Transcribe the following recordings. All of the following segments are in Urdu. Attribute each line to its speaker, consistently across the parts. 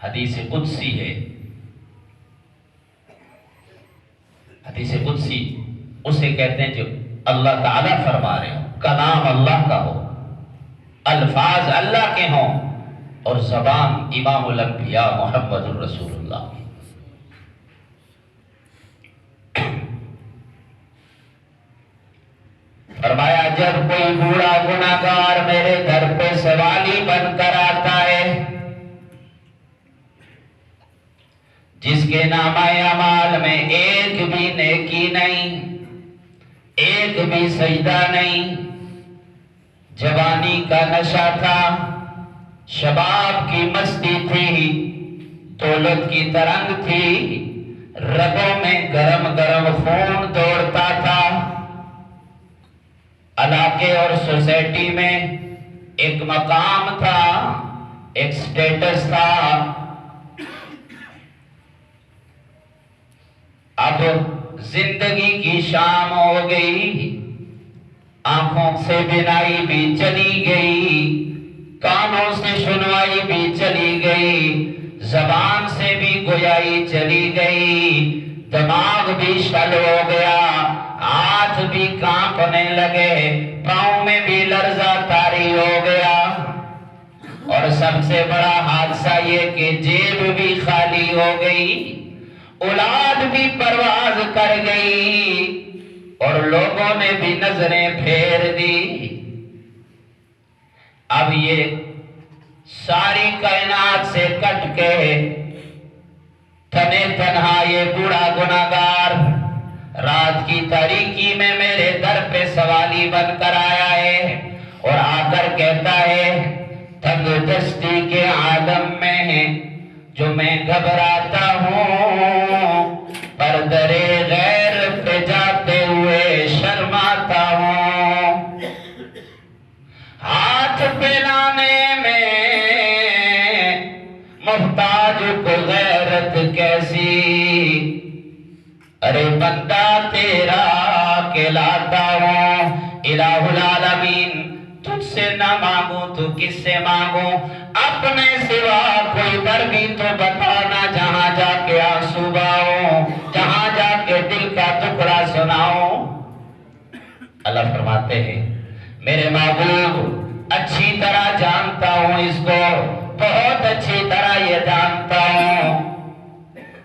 Speaker 1: حدیث قدسی ہے، حدیث قدسی اسے کہتے ہیں جو اللہ تعالیٰ فرما رہے ہوں، کلام اللہ کا ہو، الفاظ اللہ کے ہوں، اور زبان امام الانبیاء محمد الرسول اللہ کی۔ فرمایا جب کوئی بوڑھا گناہگار میرے در پہ سوالی بن کر آتا ہے، جس کے نامہ اعمال میں ایک بھی نیکی نہیں، ایک بھی سجدہ نہیں، جوانی کا نشہ تھا، شباب کی مستی تھی، دولت کی ترنگ تھی، رگوں میں گرم گرم خون دوڑتا تھا، علاقے اور سوسائٹی میں ایک مقام تھا، ایک سٹیٹس تھا۔ اب زندگی کی شام ہو گئی، آنکھوں سے بینائی بھی چلی گئی، کانوں سے سنوائی بھی چلی گئی، زبان سے بھی گویائی چلی گئی، دماغ بھی شل ہو گیا، ہاتھ بھی کانپنے لگے، پاؤں میں بھی لرزہ طاری ہو گیا، اور سب سے بڑا حادثہ یہ کہ جیب بھی خالی ہو گئی، اولاد بھی پرواز کر گئی، اور لوگوں نے بھی نظریں پھیر دی۔ اب یہ ساری کائنات سے کٹ کے تنے تنہا یہ بوڑھا گناہگار رات کی تاریکی میں میرے در پہ سوالی بن کر آیا ہے، اور آ کر کہتا ہے تنگ دستی کے عالم میں جو میں گھبراتا ہوں، پر درے غیر پہ جاتے ہوئے شرماتا ہوں، ہاتھ پھیلانے میں محتاج کو غیرت کیسی، ارے بندہ تیرا کہلاتا ہوں، الہ العالمین تجھ سے نہ مانگوں تو کس سے مانگوں، اپنے سوا کوئی در بھی تو بتانا، جہاں جا کے آنسو بہاؤں، جہاں جا کے دل کا ٹکڑا سناؤں۔ اللہ فرماتے ہیں میرے محبوب اچھی طرح جانتا ہوں اس کو، بہت اچھی طرح یہ جانتا ہوں،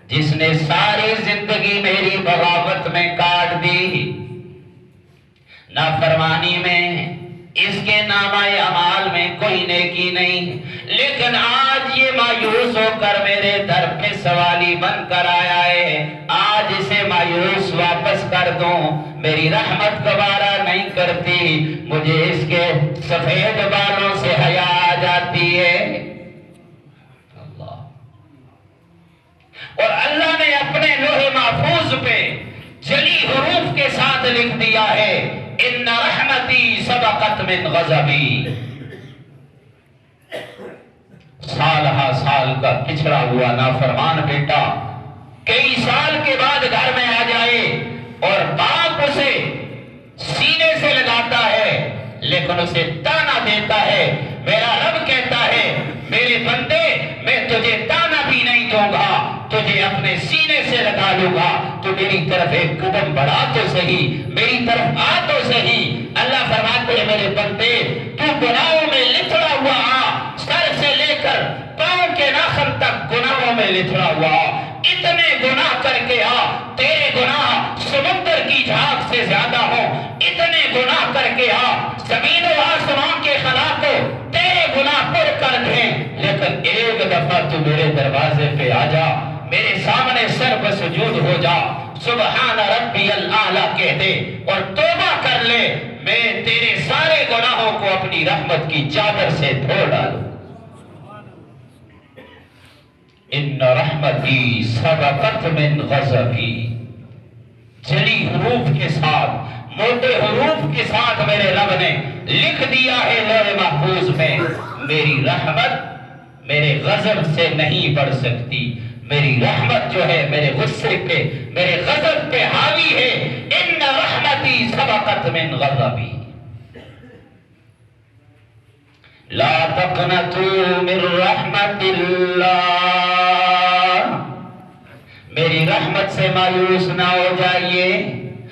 Speaker 1: جس نے ساری زندگی میری بغاوت میں کاٹ دی، نافرمانی میں، اس کے نامہ اعمال میں کوئی نیکی نہیں، لیکن آج یہ مایوس ہو کر میرے در پہ سوالی بن کر آیا ہے، آج اسے مایوس واپس کر دوں، میری رحمت دوبارہ نہیں کرتی، مجھے اس کے سفید بالوں سے حیا آ جاتی ہے۔ اور اللہ نے اپنے لوح محفوظ پہ جلی حروف کے ساتھ لکھ دیا ہے ان رحمتی سبقت من غضبی۔ سال ہا سال کا پچھڑا ہوا نافرمان بیٹا کئی سال کے بعد گھر میں آ جائے اور باپ اسے سینے سے لگاتا ہے، لیکن اسے تانا دیتا ہے، میرا رب کہتا ہے میرے بندے میں تجھے تانا بھی نہیں دوں گا، تجھے اپنے سینے سے لگا لوں گا، تو میری طرف ایک قدم بڑھا تو صحیح، میری طرف آ تو صحیح۔ اللہ فرماتے ہیں میرے بندے تو گناہوں میں لتھڑا ہوا آ، سر سے لے کر پاؤں کے ناخن تک گناہوں میں لتھڑا ہوا آ، اتنے گناہ کر کے آ، تیرے گناہ سمندر کی جھاگ سے زیادہ ہوں، اتنے گناہ کر کے آ، زمین و آسمان کے خلا کو تیرے گناہ پر کر دیں، لیکن ایک دفعہ تو میرے دروازے پہ آ جا، میرے سامنے سر بسجود ہو جا، سبحان ربی الاعلیٰ کہہ دے اور توبہ کر لے، میں تیرے سارے گناہوں کو اپنی رحمت کی چادر سے دھو ڈالوں۔ ان رحمتی سبقت من غضبی، جلی حروف کے ساتھ، موٹے حروف کے ساتھ میرے رب نے لکھ دیا ہے لوح محفوظ میں، میری رحمت میرے غضب سے نہیں بڑھ سکتی، میری رحمت جو ہے میرے غصے پہ، میرے غضب پہ حاوی ہے۔ ان رحمتی سبقت من غضبی، لا تقنطوا من رحمت اللہ، میری رحمت سے مایوس نہ ہو جائیے.